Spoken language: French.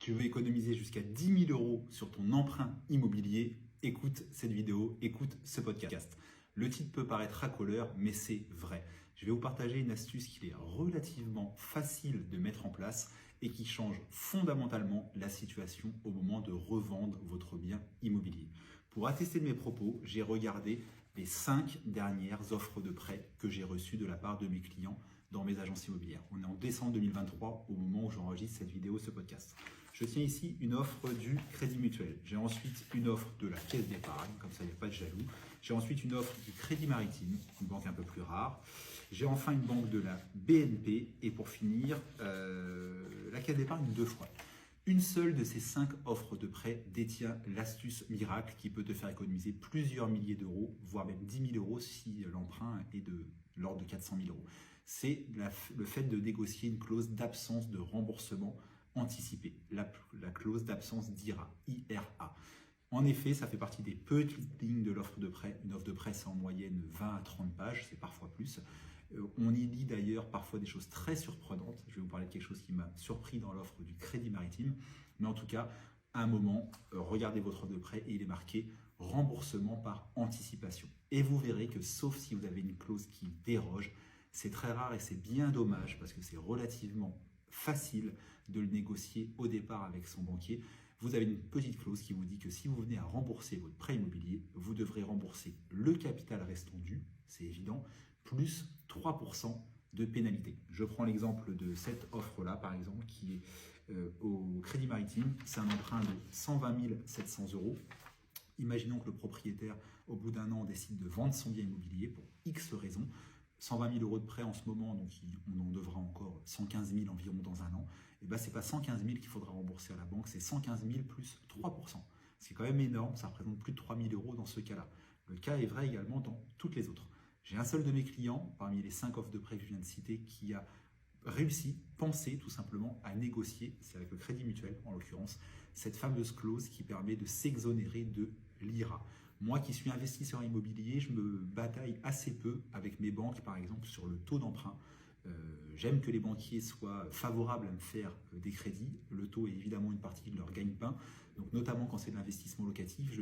Tu veux économiser jusqu'à 10 000 euros sur ton emprunt immobilier? Écoute cette vidéo, écoute ce podcast. Le titre peut paraître racoleur, mais c'est vrai. Je vais vous partager une astuce qui est relativement facile de mettre en place et qui change fondamentalement la situation au moment de revendre votre bien immobilier. Pour attester de mes propos, j'ai regardé les 5 dernières offres de prêt que j'ai reçues de la part de mes clients dans mes agences immobilières. On est en décembre 2023 au moment où j'enregistre cette vidéo, ce podcast. Je tiens ici une offre du Crédit Mutuel. J'ai ensuite une offre de la Caisse d'épargne, comme ça il n'y a pas de jaloux. J'ai ensuite une offre du Crédit Maritime, une banque un peu plus rare. J'ai enfin une banque de la BNP et pour finir, la Caisse d'épargne 2 fois. Une seule de ces 5 offres de prêt détient l'astuce miracle qui peut te faire économiser plusieurs milliers d'euros, voire même 10 000 euros si l'emprunt est de l'ordre de 400 000 euros. C'est le fait de négocier une clause d'absence de remboursement anticipé, la clause d'absence d'IRA. En effet, ça fait partie des petites lignes de l'offre de prêt. Une offre de prêt, c'est en moyenne 20 à 30 pages, c'est parfois plus. On y lit d'ailleurs parfois des choses très surprenantes. Je vais vous parler de quelque chose qui m'a surpris dans l'offre du Crédit Maritime. Mais en tout cas, à un moment, regardez votre offre de prêt et il est marqué remboursement par anticipation. Et vous verrez que sauf si vous avez une clause qui déroge, c'est très rare et c'est bien dommage parce que c'est relativement facile de le négocier au départ avec son banquier. Vous avez une petite clause qui vous dit que si vous venez à rembourser votre prêt immobilier, vous devrez rembourser le capital restant dû, c'est évident, plus 3% de pénalité. Je prends l'exemple de cette offre-là, par exemple, qui est au Crédit Maritime. C'est un emprunt de 120 700 euros. Imaginons que le propriétaire, au bout d'un an, décide de vendre son bien immobilier pour X raisons. 120 000 euros de prêt en ce moment, donc on en devra encore 115 000 environ dans un an. Et bien, ce n'est pas 115 000 qu'il faudra rembourser à la banque, c'est 115 000 plus 3%. C'est quand même énorme, ça représente plus de 3 000 euros dans ce cas-là. Le cas est vrai également dans toutes les autres. J'ai un seul de mes clients, parmi les 5 offres de prêt que je viens de citer, qui a réussi, pensé tout simplement à négocier, c'est avec le Crédit Mutuel en l'occurrence, cette fameuse clause qui permet de s'exonérer de l'IRA. Moi qui suis investisseur immobilier, je me bataille assez peu avec mes banques, par exemple, sur le taux d'emprunt. J'aime que les banquiers soient favorables à me faire des crédits. Le taux est évidemment une partie de leur gagne-pain, donc notamment quand c'est de l'investissement locatif.